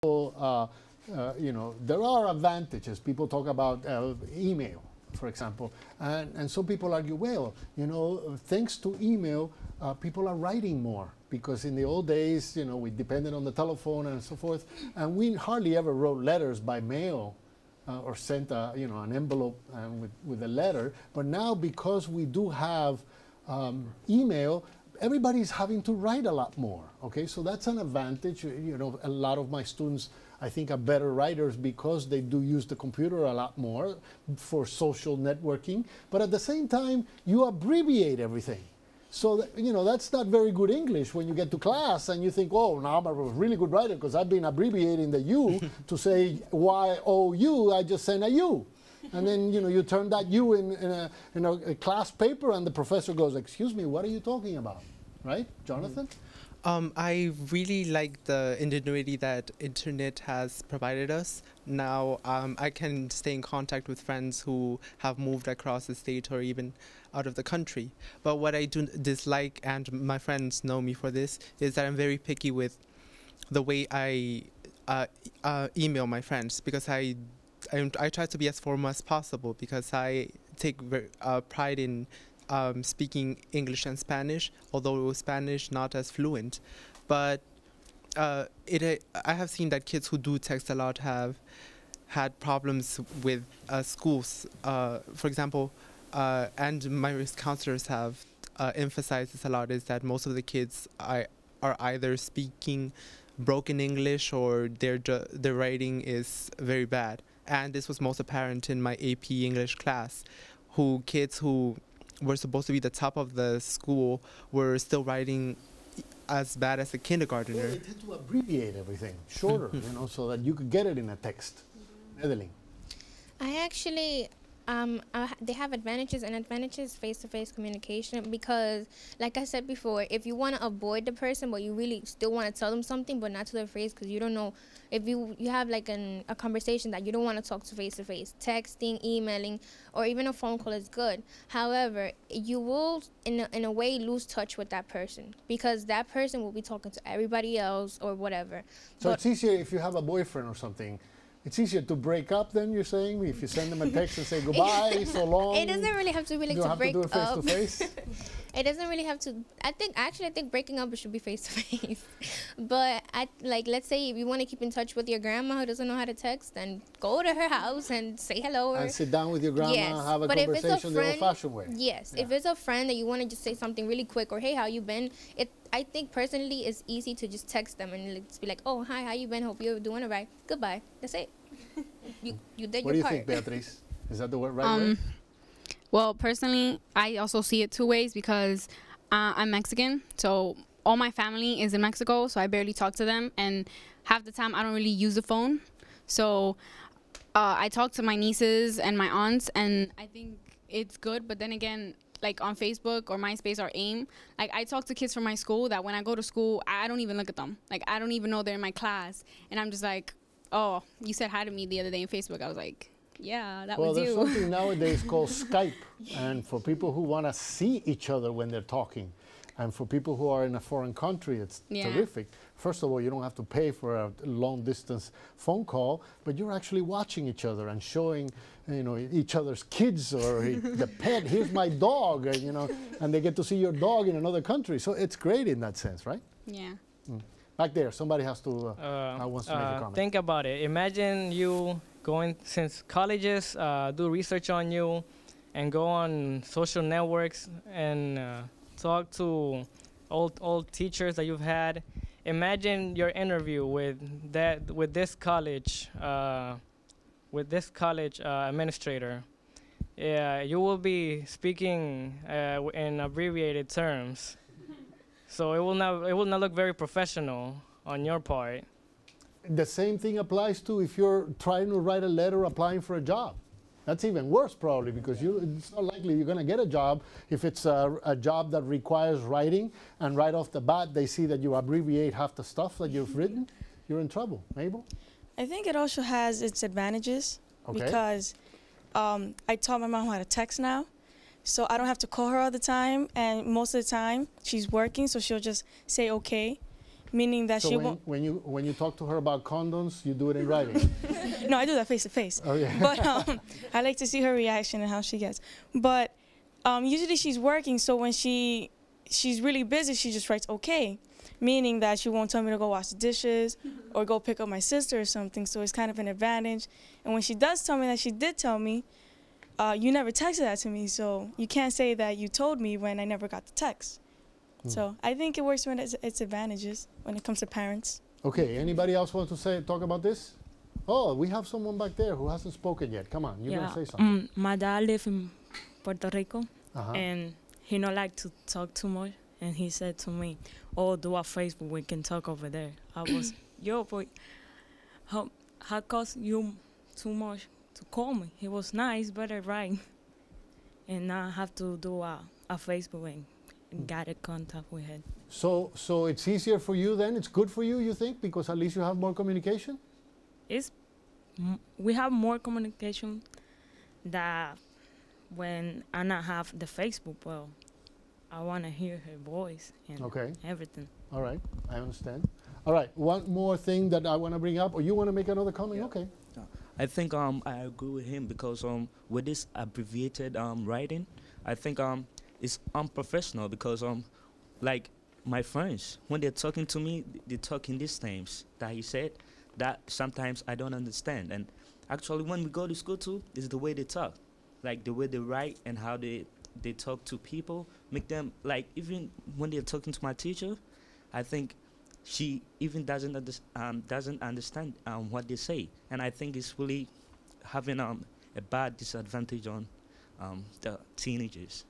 you know, there are advantages. People talk about email, for example, and some people argue, well, you know, thanks to email, people are writing more, because in the old days, you know, we depended on the telephone and so forth, and we hardly ever wrote letters by mail or sent you know, an envelope with a letter. But now, because we do have email, everybody's having to write a lot more. Okay, so that's an advantage. You know, a lot of my students, I think, are better writers because they do use the computer a lot more for social networking. But at the same time, you abbreviate everything. So, you know, that's not very good English when you get to class and you think, oh, now I'm a really good writer because I've been abbreviating the U to say Y-O-U, I just sent a U. And then, you know, you turn that U in a class paper and the professor goes, excuse me, what are you talking about? Right, Jonathan? I really like the ingenuity that internet has provided us. Now I can stay in contact with friends who have moved across the state or even out of the country. But what I do dislike, and my friends know me for this, is that I'm very picky with the way I email my friends, because I try to be as formal as possible, because I take pride in speaking English and Spanish, although Spanish not as fluent. But I have seen that kids who do text a lot have had problems with schools. For example, and my risk counselors have emphasized this a lot, is that most of the kids are either speaking broken English or their writing is very bad. And this was most apparent in my AP English class, kids who were supposed to be the top of the school were still writing as bad as a kindergartner. Well, they tend to abbreviate everything shorter, you know, so that you could get it in a text. Nedelin. I actually, they have advantages, and advantages face-to-face communication, because, like I said before, if you want to avoid the person, but you really still want to tell them something, but not to their face, because you don't know, if you have like a conversation that you don't want to talk to face-to-face, texting, emailing, or even a phone call is good. However, you will, in a way, lose touch with that person, because that person will be talking to everybody else or whatever. So it's easier if you have a boyfriend or something. It's easier to break up then, you're saying? If you send them a text and say goodbye, so long. It doesn't really have to be like to break up. You don't have to do it face to face? It doesn't really have to. I think breaking up, it should be face to face. But let's say if you want to keep in touch with your grandma who doesn't know how to text, then go to her house and say hello. And sit down with your grandma, yes. have a conversation the old-fashioned way. Yes. Yeah. If it's a friend that you want to just say something really quick, or hey, how you been? I think personally it's easy to just text them and just be like, oh, hi, how you been? Hope you're doing all right. Goodbye. That's it. You did what your What part. do you think, Beatriz? Is that the right way? Well, personally, I also see it two ways, because I'm Mexican, so all my family is in Mexico, so I barely talk to them, and half the time I don't really use the phone. So I talk to my nieces and my aunts, and I think it's good. But then again, like on Facebook or MySpace or AIM, like I talk to kids from my school that when I go to school, I don't even look at them. Like I don't even know they're in my class, and I'm just like, oh, you said hi to me the other day on Facebook. I was like, yeah, that was you. Well, there's something nowadays called Skype, and for people who want to see each other when they're talking, and for people who are in a foreign country, it's terrific. First of all, you don't have to pay for a long-distance phone call, but you're actually watching each other and showing, you know, each other's kids or the pet. Here's my dog, you know, and they get to see your dog in another country. So it's great in that sense, right? Yeah. Back there, somebody has to wants to make a comment. Think about it. Imagine you going, since colleges do research on you and go on social networks and talk to old teachers that you've had. Imagine your interview with this college administrator. Yeah, you will be speaking in abbreviated terms. So it will not look very professional on your part. The same thing applies to if you're trying to write a letter applying for a job. That's even worse probably, because it's not likely you're going to get a job if it's a job that requires writing, and right off the bat they see that you abbreviate half the stuff that you've written. You're in trouble. Mabel? I think it also has its advantages, because I taught my mom how to text now. So I don't have to call her all the time, and most of the time she's working, so she'll just say okay. meaning that So she won't. when you talk to her about condoms, you do it in writing. No, I do that face to face. Oh yeah. But I like to see her reaction and how she gets. But usually she's working, so when she's really busy, she just writes okay, meaning that she won't tell me to go wash the dishes or go pick up my sister or something. So it's kind of an advantage. And when she does tell me that she did tell me, you never texted that to me, so you can't say that you told me when I never got the text. So I think it works when it's advantages when it comes to parents. Okay, anybody else want to talk about this? Oh, we have someone back there who hasn't spoken yet. Come on, you're going to say something. My dad lives in Puerto Rico, and he not like to talk too much. And he said to me, "Oh, do a Facebook, we can talk over there." I was, yo, boy, how cost you too much to call me? He was nice, but I right. And now I have to do a Facebook and get a contact with him. So it's easier for you then? It's good for you, you think? Because at least you have more communication? We have more communication that when I not have the Facebook, well, I want to hear her voice and everything. All right, I understand. All right, one more thing that I want to bring up, or you want to make another comment? Yeah. Okay. I think I agree with him because with this abbreviated writing, I think it's unprofessional because like my friends, when they're talking to me, they talk in these names that he said that sometimes I don't understand. And actually when we go to school too, is the way they talk. Like the way they write and how they talk to people, make them, like even when they're talking to my teacher, I think she even doesn't understand what they say. And I think it's really having a bad disadvantage on the teenagers.